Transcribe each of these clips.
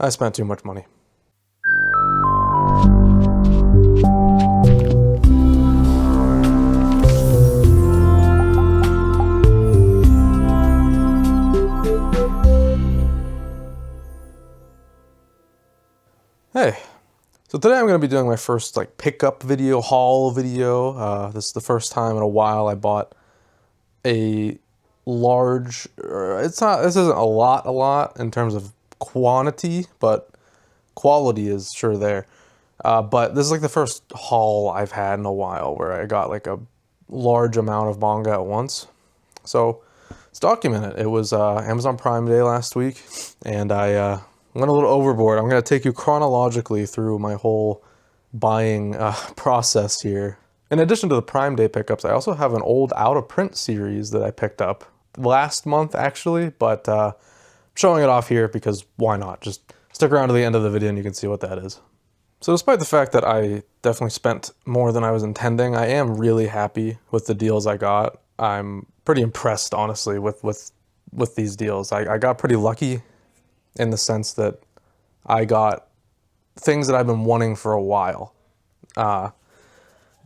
I spent too much money. Hey, so today I'm going to be doing my first like pickup video, haul video. This is the first time in a while I bought a large, this isn't a lot in terms of quantity, but quality is sure there. But this is like the first haul I've had in a while where I got like a large amount of manga at once. So let's document it. It was Amazon Prime Day last week, and I went a little overboard. I'm going to take you chronologically through my whole buying process here. In addition to the Prime Day pickups, I also have an old out-of-print series that I picked up last month, actually, but I'm showing it off here because why not? Just stick around to the end of the video and you can see what that is. So despite the fact that I definitely spent more than I was intending, I am really happy with the deals I got. I'm pretty impressed, honestly, with these deals. I got pretty lucky in the sense that I got things that I've been wanting for a while.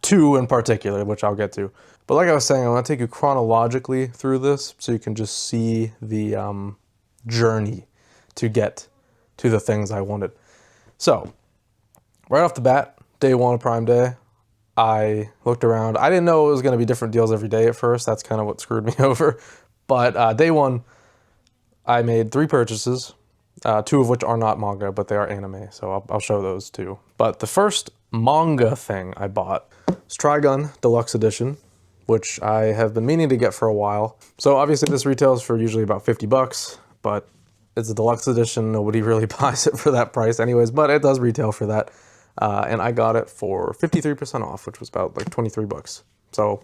Two in particular, which I'll get to. But like I was saying, I want to take you chronologically through this so you can just see the journey to get to the things I wanted. So, right off the bat, day one of Prime Day, I looked around. I didn't know it was going to be different deals every day at first. That's kind of what screwed me over. But day one, I made 3 purchases. 2 of which are not manga, but they are anime, so I'll show those too. But the first manga thing I bought was Trigun Deluxe Edition, which I have been meaning to get for a while. So obviously this retails for usually about 50 bucks, but it's a deluxe edition. Nobody really buys it for that price anyways, but it does retail for that. And I got it for 53% off, which was about like 23 bucks. So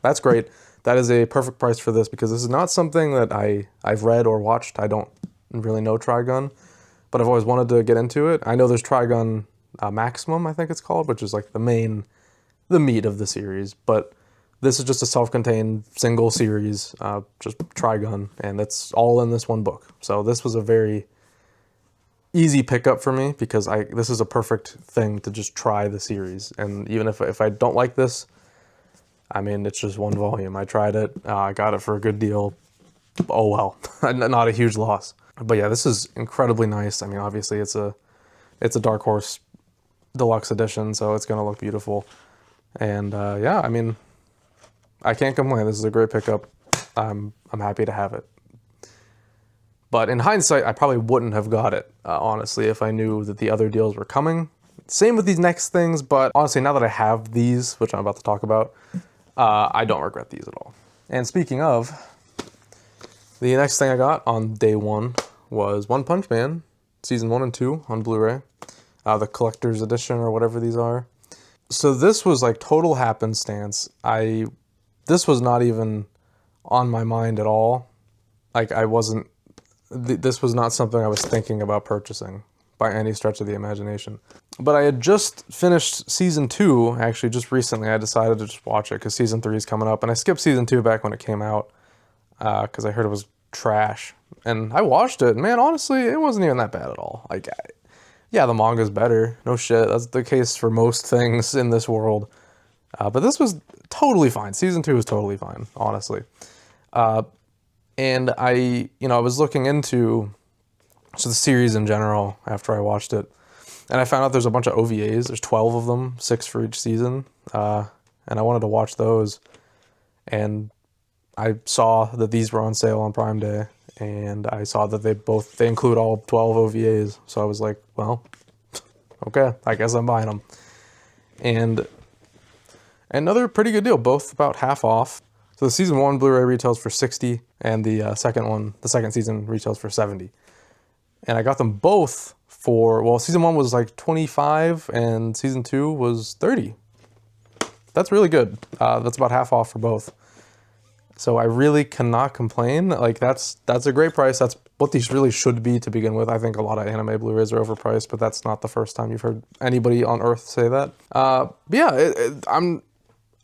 that's great. That is a perfect price for this because this is not something that I've read or watched. I don't really know Trigun, but I've always wanted to get into it. I know there's Trigun Maximum, I think it's called, which is like the meat of the series, but this is just a self-contained single series, just Trigun, and it's all in this one book. So this was a very easy pickup for me because this is a perfect thing to just try the series. And even if I don't like this, I mean, it's just one volume. I tried it, I got it for a good deal. Oh well, not a huge loss. But yeah, this is incredibly nice. I mean, obviously it's a Dark Horse Deluxe Edition, so it's gonna look beautiful. And yeah, I mean, I can't complain. This is a great pickup. I'm happy to have it. But in hindsight, I probably wouldn't have got it, honestly, if I knew that the other deals were coming. Same with these next things, but honestly, now that I have these, which I'm about to talk about, I don't regret these at all. And speaking of, the next thing I got on day one was One Punch Man, season 1 and 2 on Blu-ray, the collector's edition or whatever these are. So this was like total happenstance. This was not even on my mind at all. Like this was not something I was thinking about purchasing by any stretch of the imagination. But I had just finished season 2, actually just recently. I decided to just watch it because season 3 is coming up, and I skipped season 2 back when it came out. Because I heard it was trash, and I watched it, and man, honestly, it wasn't even that bad at all. Like, yeah, the manga's better, no shit, that's the case for most things in this world, but this was totally fine. Season 2 was totally fine, honestly. And I was looking into the series in general after I watched it, and I found out there's a bunch of OVAs. There's 12 of them, 6 for each season, and I wanted to watch those, and I saw that these were on sale on Prime Day, and I saw that they include all 12 OVAs. So I was like, well, okay, I guess I'm buying them. And another pretty good deal, both about half off. So the season 1 Blu-ray retails for $60, and the second season retails for $70. And I got them both for, well, season 1 was like $25, and season 2 was $30. That's really good. That's about half off for both. So I really cannot complain. Like that's a great price. That's what these really should be to begin with. I think a lot of anime Blu-rays are overpriced, but that's not the first time you've heard anybody on earth say that. But yeah,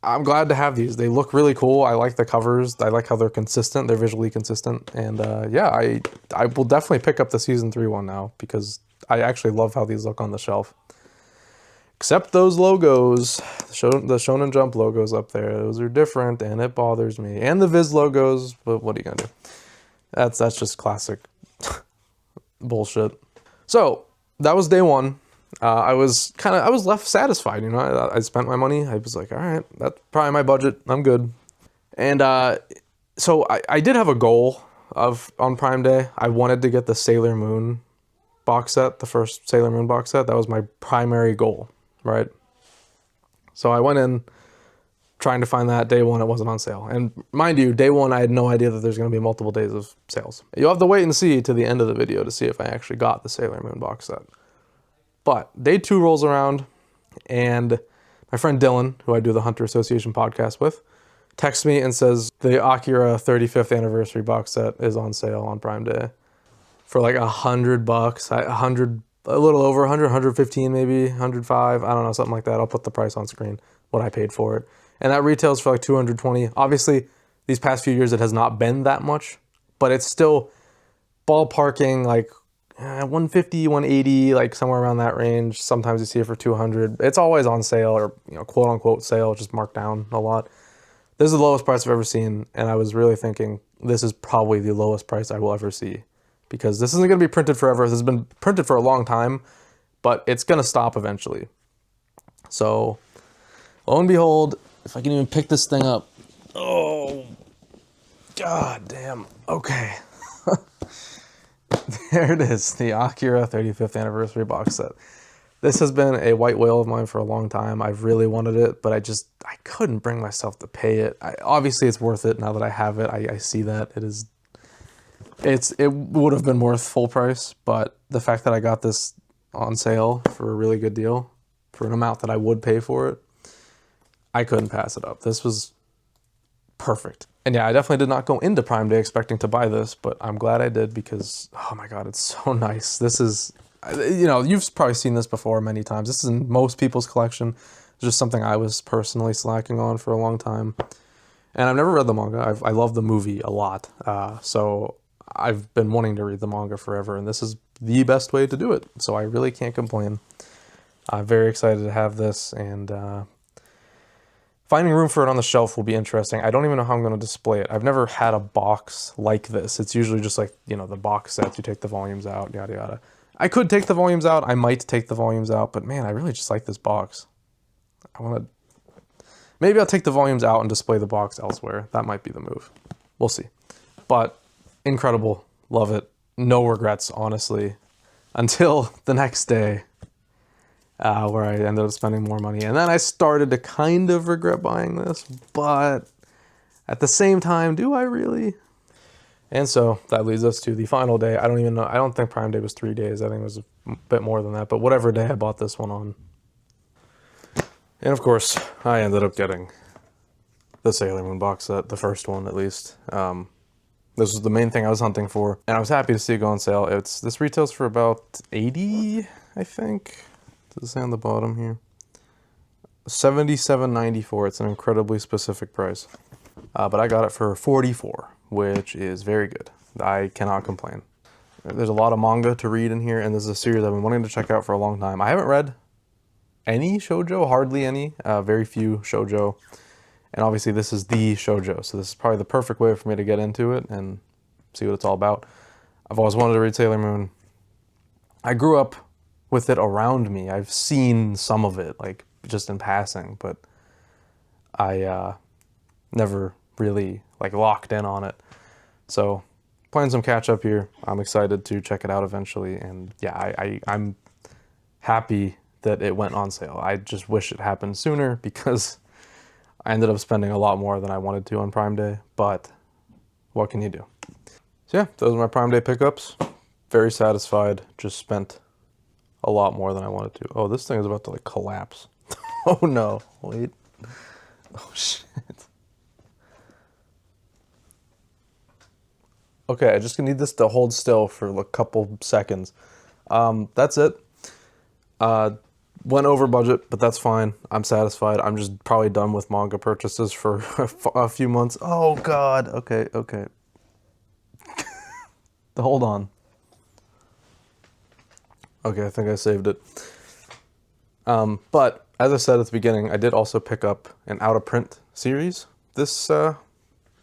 I'm glad to have these. They look really cool. I like the covers. I like how they're consistent. They're visually consistent. And yeah, I will definitely pick up the Season 3 one now because I actually love how these look on the shelf. Except those logos, the Shonen Jump logos up there. Those are different and it bothers me. And the Viz logos, but what are you gonna do? That's just classic bullshit. So that was day one. I was left satisfied, you know. I spent my money. I was like, all right, that's probably my budget. I'm good. And so I did have a goal on Prime Day. I wanted to get the Sailor Moon box set, the first Sailor Moon box set. That was my primary goal, right? So I went in trying to find that. Day one, it wasn't on sale. And mind you, day one, I had no idea that there's going to be multiple days of sales. You'll have to wait and see to the end of the video to see if I actually got the Sailor Moon box set. But day two rolls around, and my friend Dylan, who I do the Hunter Association podcast with, texts me and says the Acura 35th anniversary box set is on sale on Prime Day for like $100, a little over 100, 115 maybe, 105, I don't know, something like that. I'll put the price on screen, what I paid for it. And that retails for like 220. Obviously, these past few years it has not been that much, but it's still ballparking like 150, 180, like somewhere around that range. Sometimes you see it for 200. It's always on sale or, you know, quote unquote sale, just marked down a lot. This is the lowest price I've ever seen, and I was really thinking this is probably the lowest price I will ever see because this isn't going to be printed forever. This has been printed for a long time, but it's going to stop eventually. So, lo and behold, if I can even pick this thing up. Oh, god damn. Okay. There it is, the Acura 35th anniversary box set. This has been a white whale of mine for a long time. I've really wanted it, but I couldn't bring myself to pay it. Obviously, it's worth it now that I have it. I see that it would have been worth full price, but the fact that I got this on sale for a really good deal, for an amount that I would pay for it, I couldn't pass it up. This was perfect. And yeah, I definitely did not go into Prime Day expecting to buy this, but I'm glad I did because, oh my god, it's so nice. This is, you know, you've probably seen this before many times. This is in most people's collection. It's just something I was personally slacking on for a long time. And I've never read the manga. I love the movie a lot. So I've been wanting to read the manga forever, and this is the best way to do it. So I really can't complain. I'm very excited to have this, and finding room for it on the shelf will be interesting. I don't even know how I'm going to display it. I've never had a box like this. It's usually just like, you know, the box sets, you take the volumes out, yada yada. I could take the volumes out. I might take the volumes out, but man, I really just like this box. Maybe I'll take the volumes out and display the box elsewhere. That might be the move. We'll see. But incredible. Love it. No regrets, honestly. Until the next day. Where I ended up spending more money. And then I started to kind of regret buying this, but at the same time, do I really? And so that leads us to the final day. I don't even know. I don't think Prime Day was 3 days. I think it was a bit more than that, but whatever day I bought this one on. And of course, I ended up getting the Sailor Moon box set, the first one at least. This was the main thing I was hunting for, and I was happy to see it go on sale. This retails for about 80, I think. Does it say on the bottom here? $77.94. It's an incredibly specific price. But I got it for $44, which is very good. I cannot complain. There's a lot of manga to read in here, and this is a series I've been wanting to check out for a long time. I haven't read any shoujo, hardly any, very few shoujo. And obviously this is the shoujo, so this is probably the perfect way for me to get into it and see what it's all about. I've always wanted to read Sailor Moon. I grew up with it around me. I've seen some of it, like just in passing, but I never really like locked in on it. So playing some catch up here. I'm excited to check it out eventually, and yeah, I'm happy that it went on sale. I just wish it happened sooner because I ended up spending a lot more than I wanted to on Prime Day, but what can you do? So yeah, those are my Prime Day pickups. Very satisfied. Just spent a lot more than I wanted to. Oh, this thing is about to like collapse. Oh no, wait. Oh shit. Okay, I just need this to hold still for a couple seconds. That's it. Went over budget, but that's fine. I'm satisfied. I'm just probably done with manga purchases for a few months. Oh God. Okay. Hold on. Okay, I think I saved it. But as I said at the beginning, I did also pick up an out of print series this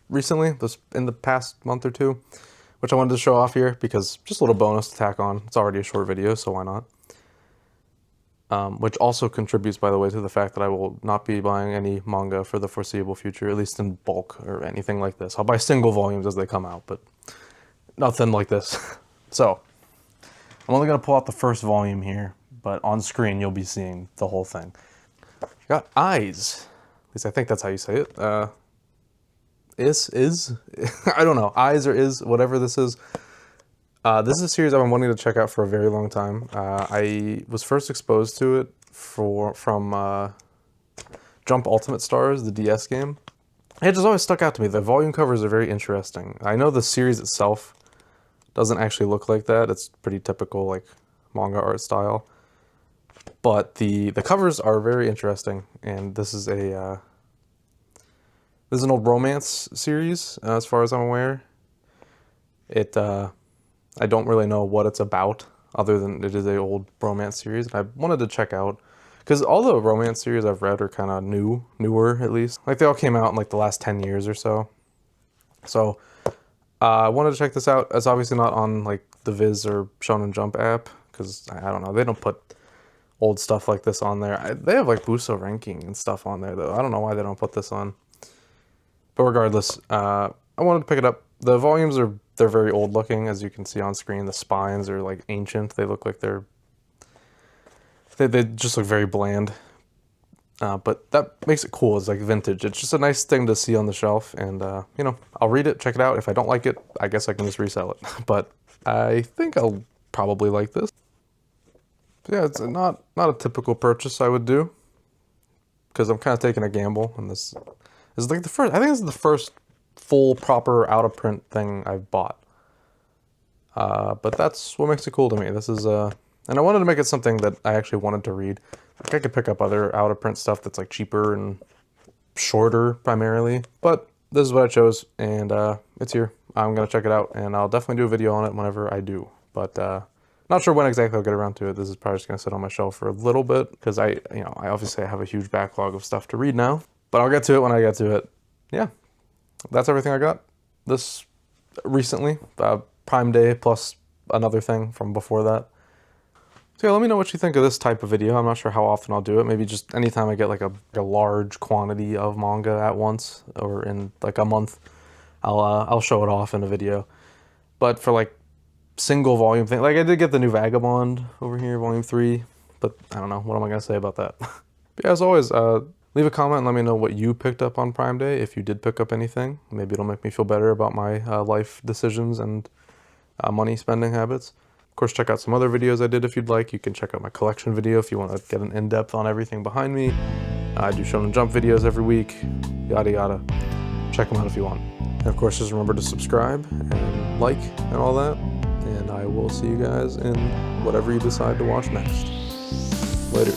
recently, in the past month or two, which I wanted to show off here because just a little bonus to tack on. It's already a short video, so why not? Which also contributes, by the way, to the fact that I will not be buying any manga for the foreseeable future, at least in bulk or anything like this. I'll buy single volumes as they come out, but nothing like this. So, I'm only going to pull out the first volume here, but on screen you'll be seeing the whole thing. Got eyes. At least I think that's how you say it. Is? I don't know. Eyes or is, whatever this is. This is a series I've been wanting to check out for a very long time. I was first exposed to it from Jump Ultimate Stars, the DS game. It just always stuck out to me. The volume covers are very interesting. I know the series itself doesn't actually look like that. It's pretty typical like manga art style. But the covers are very interesting, and this is an old romance series, as far as I'm aware. I don't really know what it's about, other than it is an old romance series. And I wanted to check out, because all the romance series I've read are kind of newer at least. Like they all came out in like the last 10 years or so. So I wanted to check this out. It's obviously not on like the Viz or Shonen Jump app, because I don't know, they don't put old stuff like this on there. They have like Buso ranking and stuff on there though. I don't know why they don't put this on. But regardless, I wanted to pick it up. The volumes they're very old looking, as you can see on screen. The spines are like ancient. They look like they just look very bland. But that makes it cool. It's like vintage. It's just a nice thing to see on the shelf, and you know, I'll read it, check it out. If I don't like it, I guess I can just resell it. But I think I'll probably like this. But yeah, it's not a typical purchase I would do, because I'm kind of taking a gamble, and this is like the first. I think this is the first full proper out of print thing I've bought. But that's what makes it cool to me. This is and I wanted to make it something that I actually wanted to read. Like I could pick up other out of print stuff that's like cheaper and shorter primarily, but this is what I chose, and it's here. I'm gonna check it out, and I'll definitely do a video on it whenever I do. But not sure when exactly I'll get around to it. This is probably just gonna sit on my shelf for a little bit, because I obviously have a huge backlog of stuff to read now. But I'll get to it when I get to it. Yeah, that's everything I got this recently. Prime Day plus another thing from before that. So yeah, let me know what you think of this type of video. I'm not sure how often I'll do it. Maybe just anytime I get like a large quantity of manga at once, or in like a month, I'll show it off in a video. But for like single volume thing, like I did get the new Vagabond over here, volume 3, but I don't know, what am I gonna say about that? But yeah, as always, leave a comment and let me know what you picked up on Prime Day, if you did pick up anything. Maybe it'll make me feel better about my life decisions and money spending habits. Of course, check out some other videos I did if you'd like. You can check out my collection video if you want to get an in-depth on everything behind me. I do Shonen Jump videos every week, yada yada. Check them out if you want. And of course, just remember to subscribe and like and all that. And I will see you guys in whatever you decide to watch next. Later.